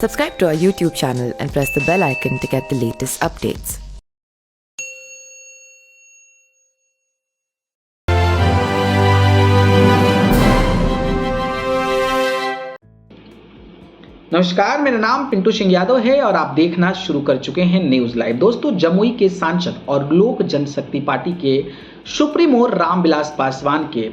Subscribe to our YouTube channel and press the bell icon to get the latest updates. नमस्कार, मेरा नाम पिंटू सिंह यादव है और आप देखना शुरू कर चुके हैं न्यूज लाइव। दोस्तों, जमुई के सांसद और लोक जनशक्ति पार्टी के सुप्रीमो रामविलास पासवान के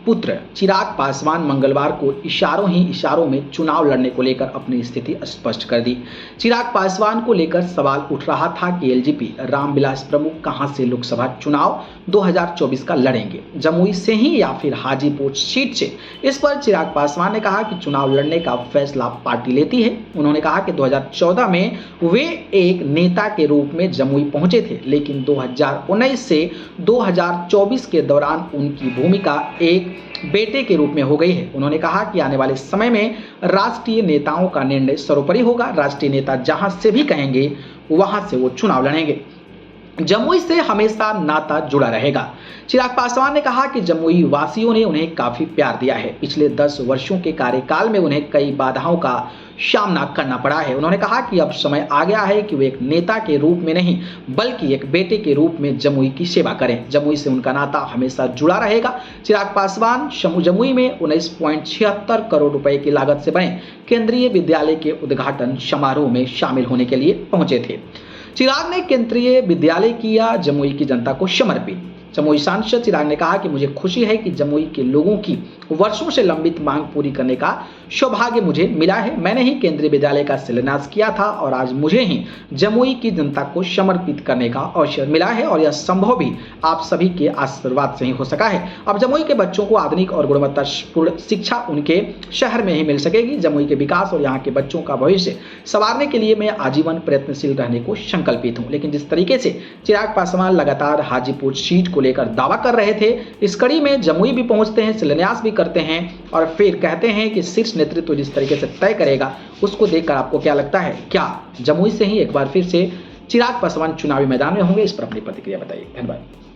पुत्र चिराग पासवान मंगलवार को इशारों में चुनाव लड़ने को लेकर अपनी स्थिति स्पष्ट कर दी। चिराग पासवान को लेकर सवाल उठ रहा था कि एलजेपी रामविलास प्रमुख कहां से लोकसभा चुनाव 2024 का लड़ेंगे, जमुई से ही या फिर हाजीपुर सीट से। इस पर चिराग पासवान ने कहा कि चुनाव लड़ने का फैसला पार्टी लेती है। उन्होंने कहा कि 2014 में वे एक नेता के रूप में जमुई पहुंचे थे, लेकिन 2019 से 2024 के दौरान उनकी भूमिका एक बेटे के रूप में हो गई है। उन्होंने कहा कि आने वाले समय में राष्ट्रीय नेताओं का निर्णय सर्वोपरि होगा। राष्ट्रीय नेता जहां से भी कहेंगे वहां से वो चुनाव लड़ेंगे। जमुई से हमेशा नाता जुड़ा रहेगा। चिराग पासवान ने कहा कि जमुई वासियों ने उन्हें काफी प्यार दिया है। पिछले 10 वर्षों के कार्यकाल में उन्हें कई बाधाओं का सामना करना पड़ा है। उन्होंने कहा कि अब समय आ गया है कि वे एक नेता के रूप में नहीं बल्कि एक बेटे के रूप में जमुई की सेवा करें। जमुई से उनका नाता हमेशा जुड़ा रहेगा। चिराग पासवान जमुई में 19.76 करोड़ रुपए की लागत से बने केंद्रीय विद्यालय के उद्घाटन समारोह में शामिल होने के लिए पहुंचे थे। चिराग ने केंद्रीय विद्यालय किया जमुई की जनता को समर्पित। जमुई सांसद चिराग ने कहा कि मुझे खुशी है कि जमुई के लोगों की वर्षों से लंबित मांग पूरी करने का सौभाग्य मुझे मिला है। मैंने ही केंद्रीय विद्यालय का शिलान्यास किया था और आज मुझे ही जमुई की जनता को समर्पित करने का अवसर मिला है और यह संभव भी आप सभी के आशीर्वाद से ही हो सका है। अब जमुई के बच्चों को आधुनिक और गुणवत्तापूर्ण शिक्षा उनके शहर में ही मिल सकेगी। जमुई के विकास और यहाँ के बच्चों का भविष्य संवारने के लिए मैं आजीवन प्रयत्नशील रहने को संकल्पित हूँ। लेकिन जिस तरीके से चिराग पासवान लगातार हाजीपुर सीट को लेकर दावा कर रहे थे, इस कड़ी में जमुई भी पहुंचते हैं, शिलान्यास भी करते हैं और फिर कहते हैं कि शीर्ष नेतृत्व जिस तरीके से तय करेगा उसको देखकर आपको क्या लगता है? क्या जमुई से ही एक बार फिर से चिराग पासवान चुनावी मैदान में होंगे? इस पर अपनी प्रतिक्रिया बताइए। धन्यवाद।